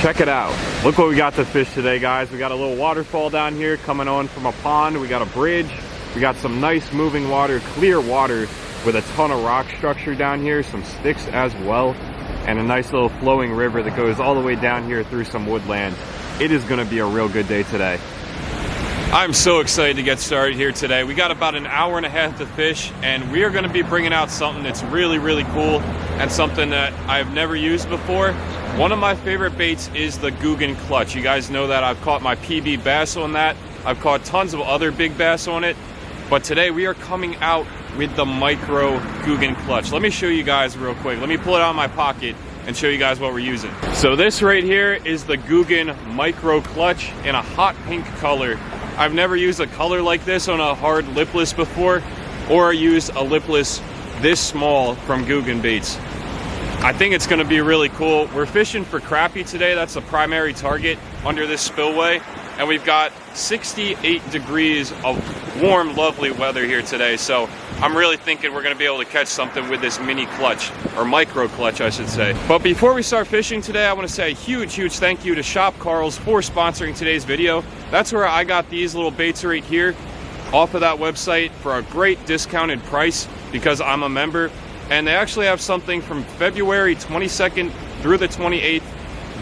Check it out. Look what we got to fish today, guys. We got a little waterfall down here coming on from a pond. We got a bridge. We got some nice moving water, clear water with a ton of rock structure down here, some sticks as well, and a nice little flowing river that goes all the way down here through some woodland. It is going to be a real good day today. I'm so excited to get started here today. We got about an hour and a half to fish, and we are going to be bringing out something that's really, really cool and something that I've never used before. One of my favorite baits is the googan clutch. You guys know that I've caught my PB bass on that. I've caught tons of other big bass on it, but today we are coming out with the micro googan clutch. Let me show you guys real quick. Let me pull it out of my pocket and show you guys what we're using. So this right here is the googan micro clutch in a hot pink color. I've never used a color like this on a hard lipless before, or used a lipless this small from Googan Baits. I think it's going to be really cool. We're fishing for crappie today. That's the primary target under this spillway, and we've got 68 degrees of warm, lovely weather here today. So I'm really thinking we're going to be able to catch something with this mini clutch, or micro clutch I should say. But before we start fishing today, I want to say a huge thank you to Shop Carl's for sponsoring today's video. That's where I got these little baits right here off of that website for a great discounted price because I'm a member. And they actually have something from February 22nd through the 28th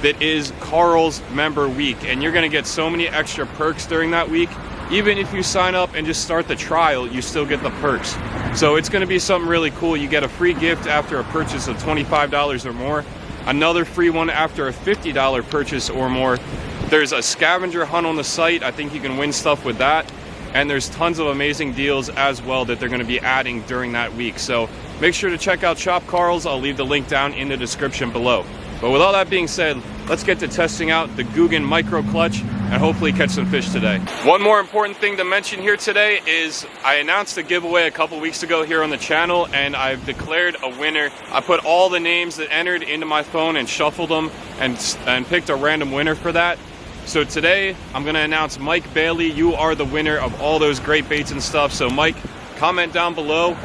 that is Carl's Member Week, and you're going to get so many extra perks during that week. Even if you sign up and just start the trial, you still get the perks. So it's going to be something really cool. You get a free gift after a purchase of $25 or more, another free one after a $50 purchase or more. There's a scavenger hunt on the site. I think you can win stuff with that, and there's tons of amazing deals as well that they're going to be adding during that week. So make sure to check out Shop Carl's. I'll leave the link down in the description below. But with all that being said, let's get to testing out the googan micro clutch and hopefully catch some fish today. One more important thing to mention here today is I announced a giveaway a couple weeks ago here on the channel, and I've declared a winner. I put all the names that entered into my phone and shuffled them and picked a random winner for that. So today I'm going to announce Mike Bailey. You are the winner of all those great baits and stuff. So Mike, comment down below.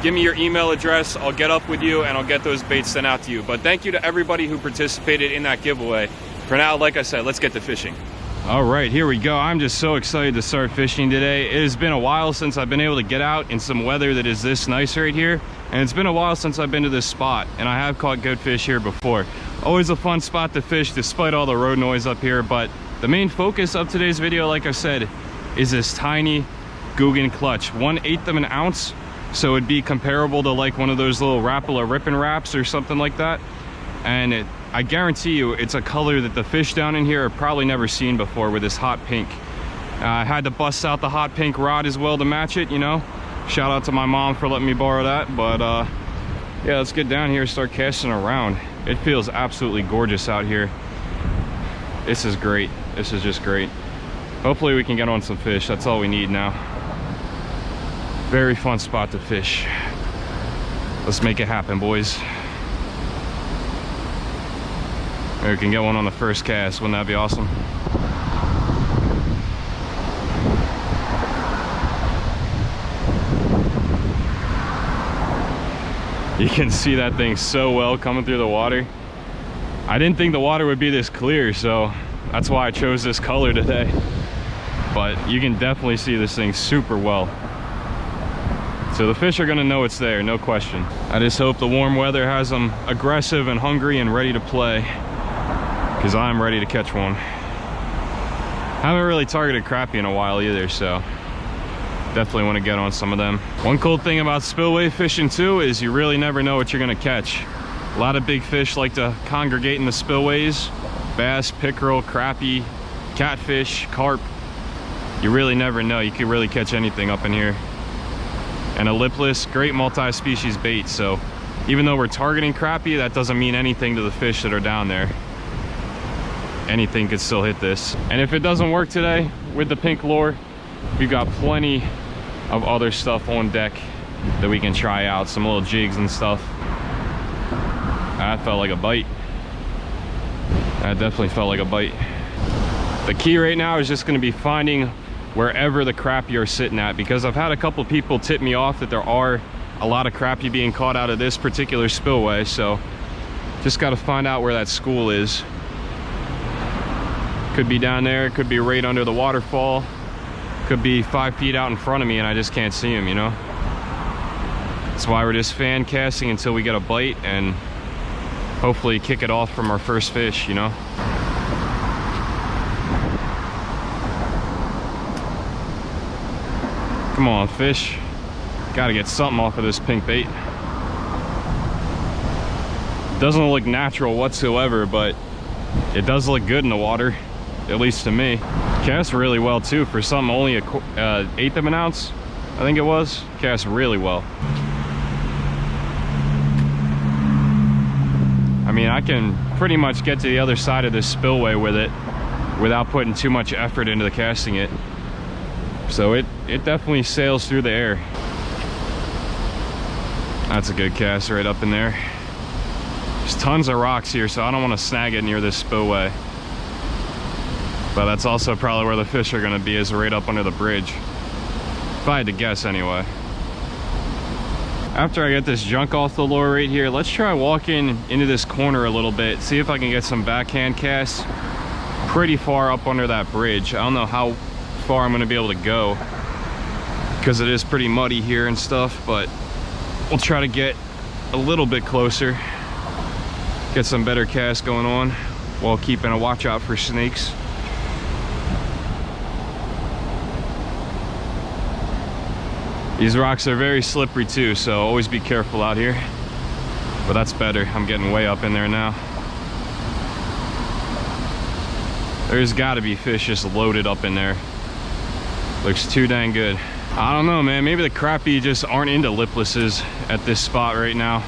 Give me your email address. I'll get up with you and I'll get those baits sent out to you. But thank you to everybody who participated in that giveaway. For now, like I said, let's get to fishing. All right, here we go. I'm just so excited to start fishing today. It has been a while since I've been able to get out in some weather that is this nice right here. And it's been a while since I've been to this spot, and I have caught good fish here before. Always a fun spot to fish despite all the road noise up here. But the main focus of today's video, like I said, is this tiny googan clutch, 1/8 of an ounce. So it'd be comparable to like one of those little Rapala Rippin' Wraps or something like that. And I guarantee you it's a color that the fish down in here have probably never seen before with this hot pink. I had to bust out the hot pink rod as well to match it, you know. Shout out to my mom for letting me borrow that. But yeah, let's get down here and start casting around. It feels absolutely gorgeous out here. This is great. This is just great. Hopefully we can get on some fish. That's all we need now. Very fun spot to fish. Let's make it happen, boys. Maybe we can get one on the first cast. Wouldn't that be awesome? You can see that thing so well coming through the water. I didn't think the water would be this clear, so that's why I chose this color today. But you can definitely see this thing super well. So the fish are gonna know it's there, no question. I just hope the warm weather has them aggressive and hungry and ready to play, because I'm ready to catch one. Haven't really targeted crappie in a while either, so definitely want to get on some of them. One cool thing about spillway fishing too is you really never know what you're gonna catch. A lot of big fish like to congregate in the spillways. Bass, pickerel, crappie, catfish, carp. You really never know. You could really catch anything up in here. And a lipless, great multi-species bait. So even though we're targeting crappie, that doesn't mean anything to the fish that are down there. Anything could still hit this. And if it doesn't work today with the pink lure, we've got plenty of other stuff on deck that we can try out. Some little jigs and stuff. That felt like a bite. That definitely felt like a bite. The key right now is just going to be finding wherever the crappie are sitting at, because I've had a couple people tip me off that there are a lot of crappie being caught out of this particular spillway. So just got to find out where that school is Could be down there, could be right under the waterfall, could be 5 feet out in front of me and I just can't see him, you know? That's why we're just fan casting until we get a bite and hopefully kick it off from our first fish, you know? Come on, fish. Gotta get something off of this pink bait. Doesn't look natural whatsoever, but it does look good in the water, at least to me. Casts really well too for something only a eighth of an ounce, I think it was. Casts really well. I mean, I can pretty much get to the other side of this spillway with it without putting too much effort into the casting it. So it definitely sails through the air. That's a good cast right up in there. There's tons of rocks here, so I don't want to snag it near this spillway. But that's also probably where the fish are going to be, is right up under the bridge. If I had to guess anyway. After I get this junk off the lure right here, let's try walking into this corner a little bit, see if I can get some backhand casts pretty far up under that bridge. I don't know how far I'm going to be able to go because it is pretty muddy here and stuff, but we'll try to get a little bit closer, get some better casts going on while keeping a watch out for snakes. These rocks are very slippery too, so always be careful out here. But that's better. I'm getting way up in there now. There's got to be fish just loaded up in there. Looks too dang good. I don't know, man. Maybe the crappie just aren't into liplesses at this spot right now.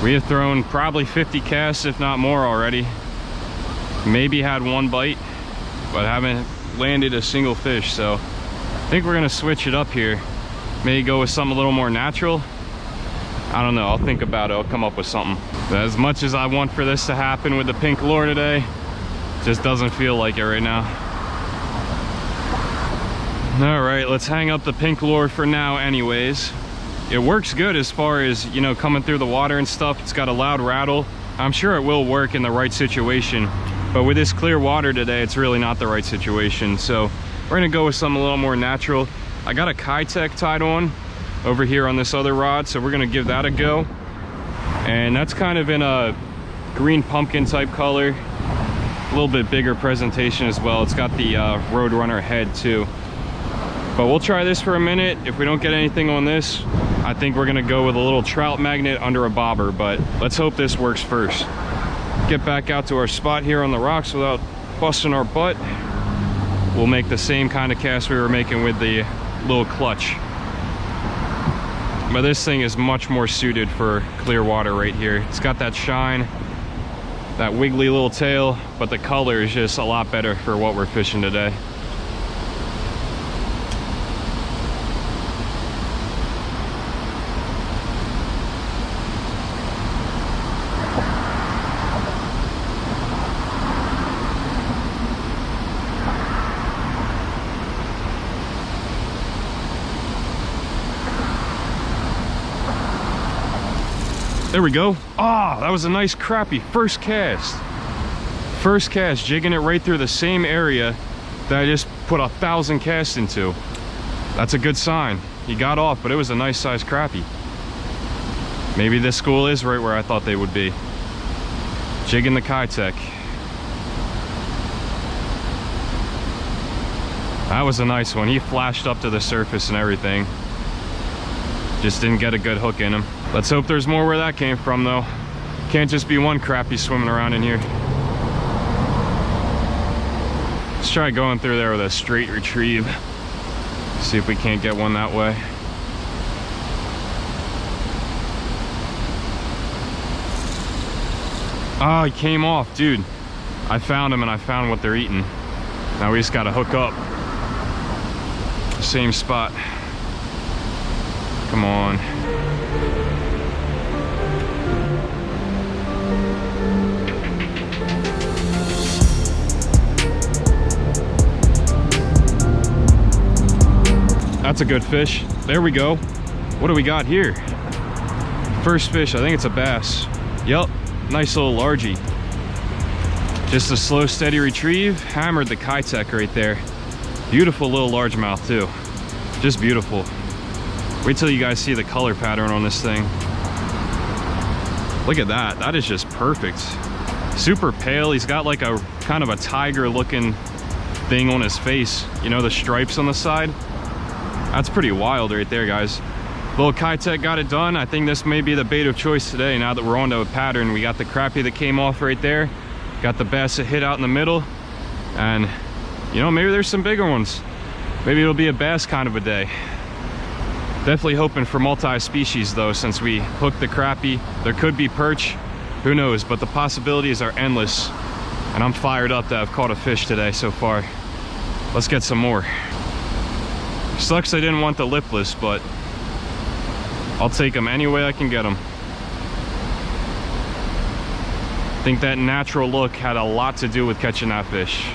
We have thrown probably 50 casts, if not more already. Maybe had one bite, but haven't landed a single fish. So I think we're gonna switch it up here. Maybe go with something a little more natural. I don't know, I'll think about it, I'll come up with something. But as much as I want for this to happen with the pink lure today, just doesn't feel like it right now. All right, let's hang up the pink lure for now anyways. It works good as far as, you know, coming through the water and stuff. It's got a loud rattle. I'm sure it will work in the right situation, but with this clear water today, it's really not the right situation. So we're gonna go with something a little more natural. I got a keitech tied on over here on this other rod, so we're gonna give that a go. And that's kind of in a green pumpkin type color, a little bit bigger presentation as well. It's got the Roadrunner head too. But we'll try this for a minute. If we don't get anything on this, I think we're gonna go with a little trout magnet under a bobber, but let's hope this works first. Get back out to our spot here on the rocks without busting our butt. We'll make the same kind of cast we were making with the little clutch. But this thing is much more suited for clear water right here. It's got that shine, that wiggly little tail, but the color is just a lot better for what we're fishing today. There we go. Ah, that was a nice crappie. First cast. First cast, jigging it right through the same area that I just put 1,000 casts into. That's a good sign. He got off, but it was a nice sized crappie. Maybe this school is right where I thought they would be. Jigging the keitech. That was a nice one. He flashed up to the surface and everything. Just didn't get a good hook in him. Let's hope there's more where that came from though. Can't just be one crappie swimming around in here. Let's try going through there with a straight retrieve. See if we can't get one that way. Oh, he came off, dude. I found him and I found what they're eating. Now we just gotta hook up. Same spot. Come on. That's a good fish. There we go. What do we got here? First fish, I think it's a bass. Yup, nice little largie. Just a slow, steady retrieve. Hammered the keitech right there. Beautiful little largemouth too. Just beautiful. Wait till you guys see the color pattern on this thing. Look at that. That is just perfect. Super pale. He's got like a kind of a tiger looking thing on his face. You know, the stripes on the side. That's pretty wild right there, guys. Little keitech got it done. I think this may be the bait of choice today now that we're onto a pattern. We got the crappie that came off right there. Got the bass that hit out in the middle. And, you know, maybe there's some bigger ones. Maybe it'll be a bass kind of a day. Definitely hoping for multi-species though, since we hooked the crappie. There could be perch, who knows, but the possibilities are endless. And I'm fired up that I've caught a fish today so far. Let's get some more. Sucks I didn't want the lipless, but I'll take them any way I can get them. I think that natural look had a lot to do with catching that fish.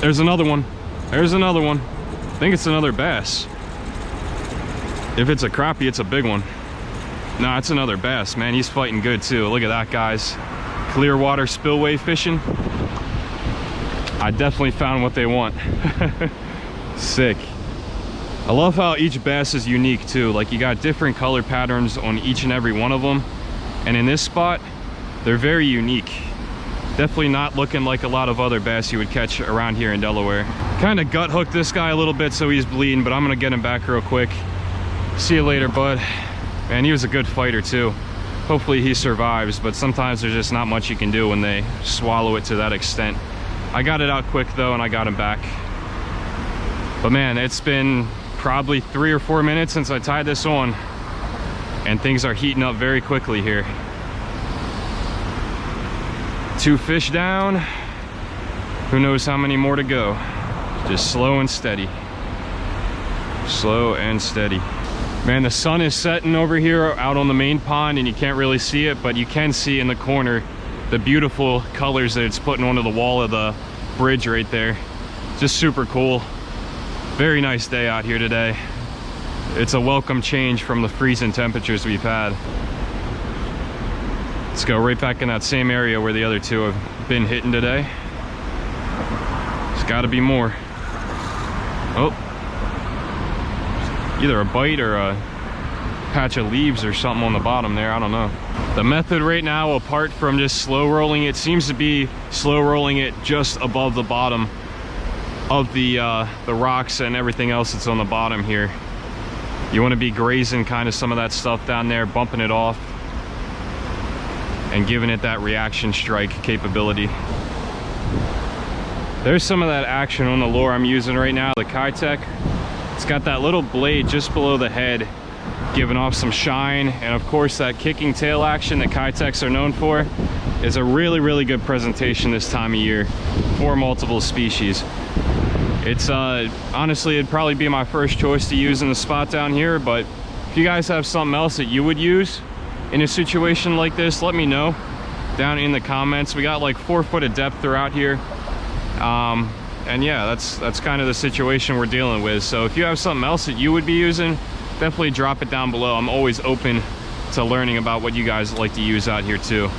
There's another one. There's another one. I think it's another bass. If it's a crappie, it's a big one. No, it's another bass, man. He's fighting good too. Look at that, guys. Clear water spillway fishing. I definitely found what they want. Sick. I love how each bass is unique too. Like, you got different color patterns on each and every one of them. And in this spot, they're very unique. Definitely not looking like a lot of other bass you would catch around here in Delaware. Kind of gut hooked this guy a little bit so he's bleeding, but I'm gonna get him back real quick. See you later, bud. Man, he was a good fighter too. Hopefully he survives, but sometimes there's just not much you can do when they swallow it to that extent. I got it out quick though, and I got him back. But man, it's been probably 3 or 4 minutes since I tied this on, and things are heating up very quickly here. 2 fish down. Who knows how many more to go. Just slow and steady. Slow and steady. Man, the sun is setting over here out on the main pond, and you can't really see it, but you can see in the corner the beautiful colors that it's putting onto the wall of the bridge right there. Just super cool. Very nice day out here today. It's a welcome change from the freezing temperatures we've had. Let's go right back in that same area where the other two have been hitting today. There's got to be more. Oh, either a bite or a patch of leaves or something on the bottom there. I don't know. The method right now, apart from just slow rolling it, seems to be slow rolling it just above the bottom of the rocks and everything else that's on the bottom here. You want to be grazing kind of some of that stuff down there, bumping it off and giving it that reaction strike capability. There's some of that action on the lure I'm using right now, the keitech. It's got that little blade just below the head, giving off some shine, and of course that kicking tail action that keitechs are known for is a really good presentation this time of year for multiple species. It's honestly, it'd probably be my first choice to use in the spot down here, but if you guys have something else that you would use in a situation like this, let me know down in the comments. We got like 4 foot of depth throughout here, and yeah, that's kind of the situation we're dealing with. So if you have something else that you would be using, definitely drop it down below. I'm always open to learning about what you guys like to use out here too.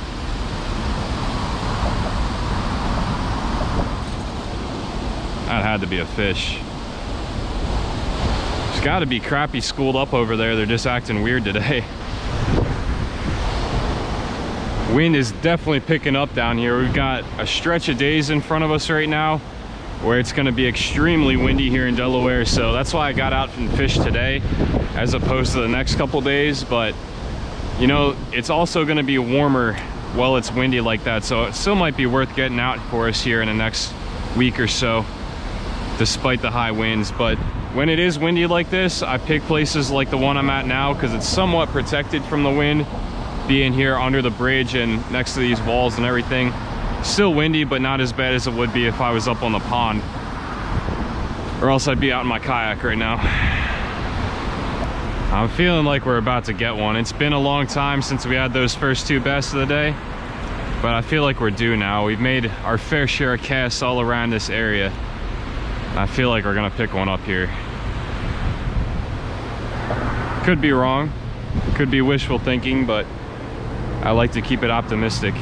That had to be a fish. There's got to be crappie schooled up over there. They're just acting weird today. Wind is definitely picking up down here. We've got a stretch of days in front of us right now where it's going to be extremely windy here in Delaware, so that's why I got out and fished today as opposed to the next couple days. But you know, it's also going to be warmer while it's windy like that, so it still might be worth getting out for us here in the next week or so despite the high winds. But when it is windy like this, I pick places like the one I'm at now because it's somewhat protected from the wind, being here under the bridge and next to these walls and everything. Still windy, but not as bad as it would be if I was up on the pond, or else I'd be out in my kayak right now. I'm feeling like we're about to get one. It's been a long time since we had those first 2 bass of the day, but I feel like we're due now. We've made our fair share of casts all around this area. I feel like we're gonna pick one up here. Could be wrong. Could be wishful thinking, but I like to keep it optimistic.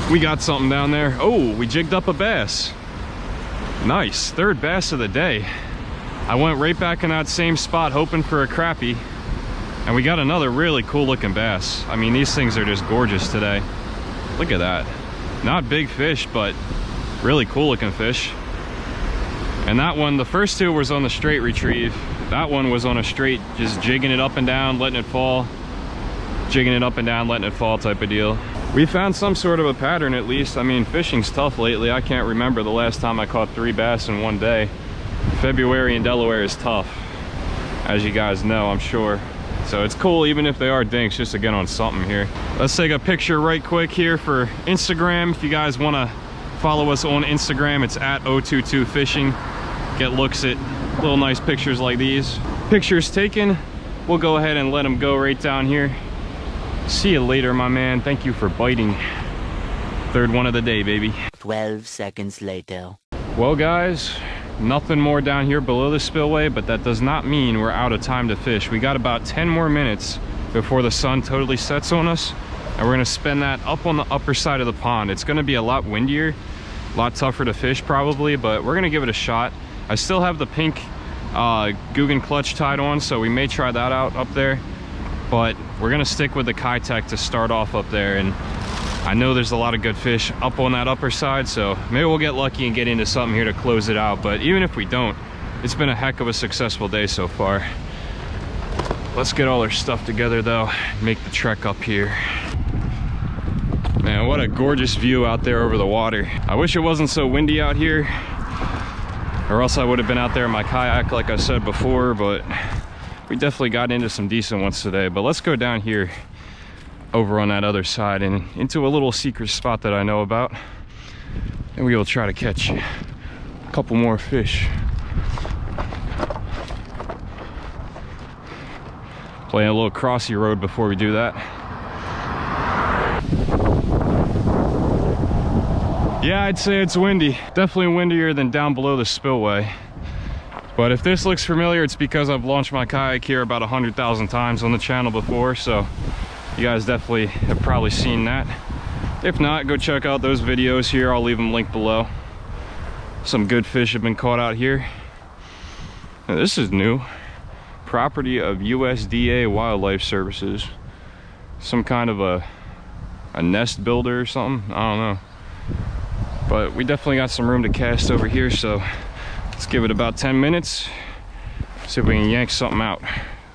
We got something down there. Oh, we jigged up a bass. Nice, third bass of the day. I went right back in that same spot hoping for a crappie, and we got another really cool looking bass. I mean, these things are just gorgeous today. Look at that. Not big fish, but really cool looking fish. And that one, the first two was on the straight retrieve. That one was on a straight, just jigging it up and down, letting it fall. Jigging it up and down, letting it fall type of deal. We found some sort of a pattern at least. I mean, fishing's tough lately. I can't remember the last time I caught 3 bass in one day. February in Delaware is tough, as you guys know, I'm sure. So it's cool, even if they are dinks, just to get on something here. Let's take a picture right quick here for Instagram. If you guys want to follow us on Instagram, it's at 022fishing. Get looks at little nice pictures like these. Pictures taken, we'll go ahead and let them go right down here. See you later, my man. Thank you for biting. Third one of the day, baby. 12 seconds later. Well, guys, nothing more down here below the spillway, but that does not mean we're out of time to fish. We got about 10 more minutes before the sun totally sets on us, and we're gonna spend that up on the upper side of the pond. It's gonna be a lot windier, a lot tougher to fish probably, but we're gonna give it a shot. I still have the pink googan clutch tied on, so we may try that out up there. But we're gonna stick with the keitech to start off up there, and I know there's a lot of good fish up on that upper side, so maybe we'll get lucky and get into something here to close it out. But even if we don't, it's been a heck of a successful day so far. Let's get all our stuff together though, make the trek up here. Man, what a gorgeous view out there over the water. I wish it wasn't so windy out here, or else I would have been out there in my kayak like I said before, but we definitely got into some decent ones today. But let's go down here over on that other side and into a little secret spot that I know about, and we will try to catch a couple more fish. Playing a little crossy road before we do that. Yeah, I'd say it's windy. Definitely windier than down below the spillway. But if this looks familiar, it's because I've launched my kayak here about 100,000 times on the channel before, so you guys definitely have probably seen that. If not, go check out those videos here. I'll leave them linked below. Some good fish have been caught out here. Now, this is new. Property of USDA Wildlife Services. Some kind of a nest builder or something, I don't know. But we definitely got some room to cast over here, so let's give it about 10 minutes, see if we can yank something out.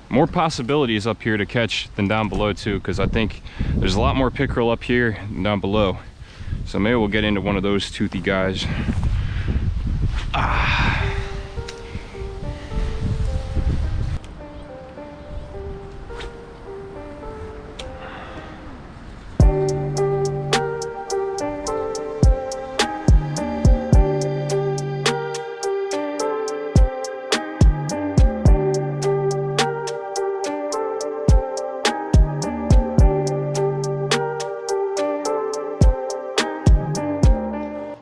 More possibilities up here to catch than down below too, because I think there's a lot more pickerel up here than down below. So maybe we'll get into one of those toothy guys.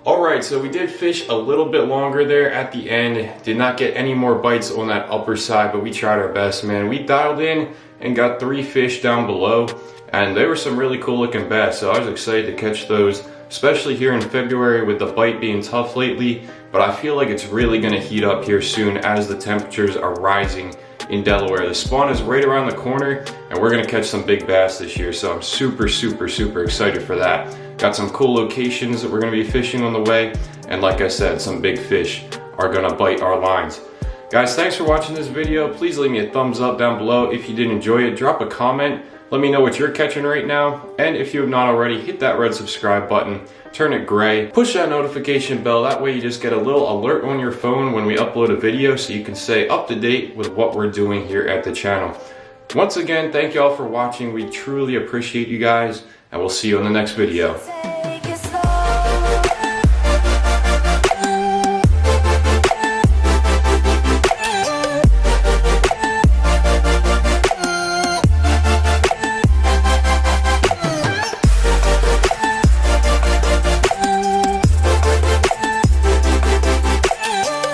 Alright, so we did fish a little bit longer there at the end. Did not get any more bites on that upper side, but we tried our best, man. We dialed in and got 3 fish down below, and they were some really cool looking bass, so I was excited to catch those, especially here in February with the bite being tough lately. But I feel like it's really going to heat up here soon as the temperatures are rising in Delaware. The spawn is right around the corner, and we're going to catch some big bass this year, so I'm super excited for that. Got some cool locations that we're going to be fishing on the way, and like I said, some big fish are going to bite our lines. Guys, thanks for watching this video. Please leave me a thumbs up down below if you did enjoy it. Drop a comment. Let me know what you're catching right now, and if you have not already, hit that red subscribe button, turn it gray, push that notification bell. That way you just get a little alert on your phone when we upload a video, so you can stay up to date with what we're doing here at the channel. Once again, thank you all for watching. We truly appreciate you guys, and we'll see you in the next video.